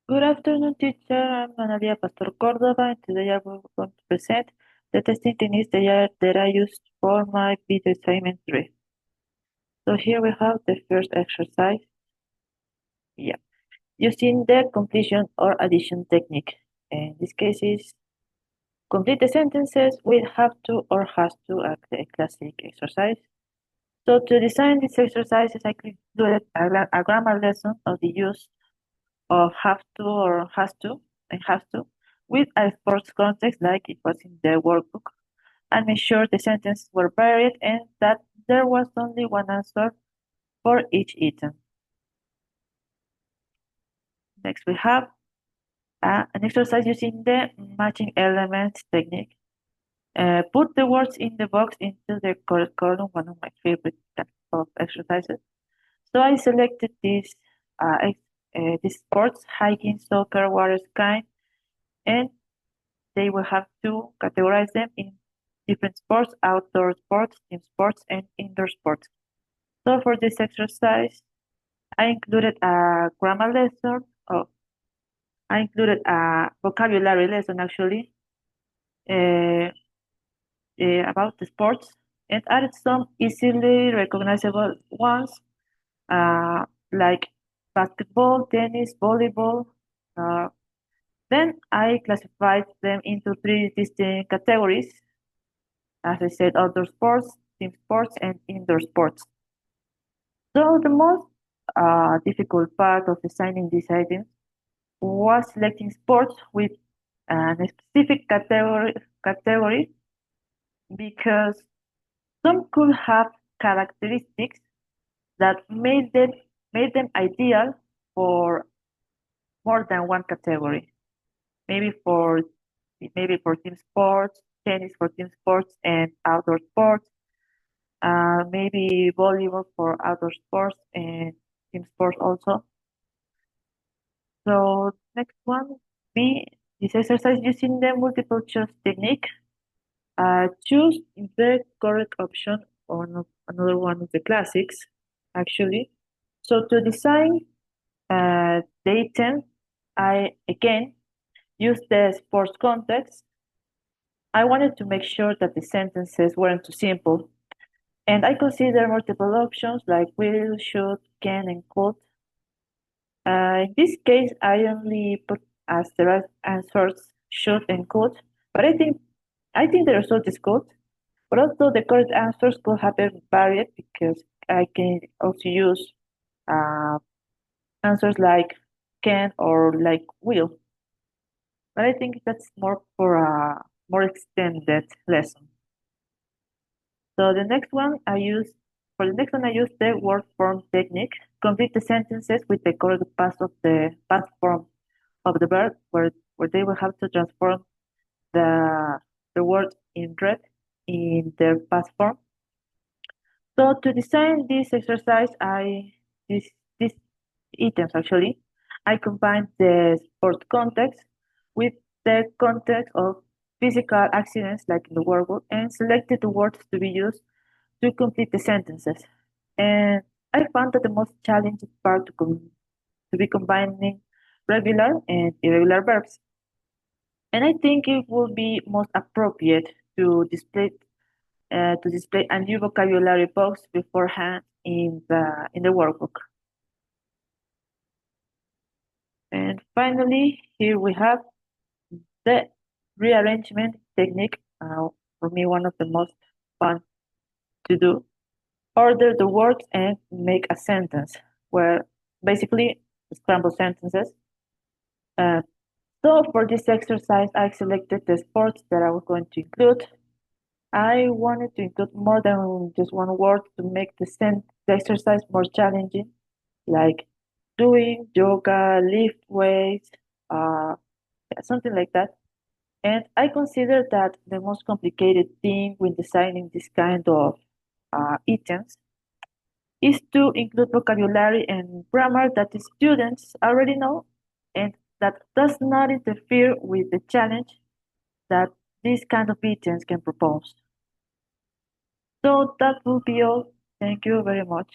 Good afternoon, teacher. I'm Analía Córdova, and today I will going to present the testing techniques that I used for my video assignment 3. So here we have the first exercise. Yeah, using the completion or addition technique. In this case is complete the sentences with have to or has to, a classic exercise. So to design this exercise, I included a grammar lesson of the use of have to or has to with a sports context like it was in the workbook and make sure the sentences were varied and that there was only one answer for each item. Next we have an exercise using the matching elements technique. Put the words in the box into the correct column, one of my favorite types of exercises. So I selected these sports, hiking, soccer, water skiing, and they will have to categorize them in different sports, outdoor sports, team sports, and indoor sports. So for this exercise, I included a grammar lesson. Oh, I included a vocabulary lesson actually uh, about the sports and added some easily recognizable ones like basketball, tennis, volleyball. Uh, then I classified them into three distinct categories. As I said, outdoor sports, team sports, and indoor sports. So the most difficult part of designing these items was selecting sports with a specific category because some could have characteristics that made them ideal for more than one category. Maybe for maybe for team sports, tennis for team sports and outdoor sports, maybe volleyball for outdoor sports and team sports also. So next one, B, this exercise using the multiple choice technique. Choose the correct option on another one of the classics, actually. So to design the item, I again use the sports context. I wanted to make sure that the sentences weren't too simple, and I consider multiple options like will, should, can, and could. In this case, I only put as the right answers should and could, but I think the result is good. But also the correct answers could have been varied because I can also use uh, answers like can or like will. But I think that's more for a more extended lesson. So the next one I use the word form technique. Complete the sentences with the correct past form of the verb where they will have to transform the the word in red in their past form. So to design this exercise, these items actually, I combined the sport context with the context of physical accidents like in the workbook and selected the words to be used to complete the sentences. And I found that the most challenging part to be combining regular and irregular verbs. And I think it would be most appropriate to display a new vocabulary box beforehand in the workbook. And finally, here we have the rearrangement technique. For me, one of the most fun to do. Order the words and make a sentence, where basically scramble sentences. Uh, so for this exercise, I selected the sports that I was going to include. I wanted to include more than just one word to make the exercise more challenging, like doing yoga, lift weights, uh, something like that. And I consider that the most complicated thing when designing this kind of items is to include vocabulary and grammar that the students already know and that does not interfere with the challenge that these kind of items can propose. So that will be all. Thank you very much.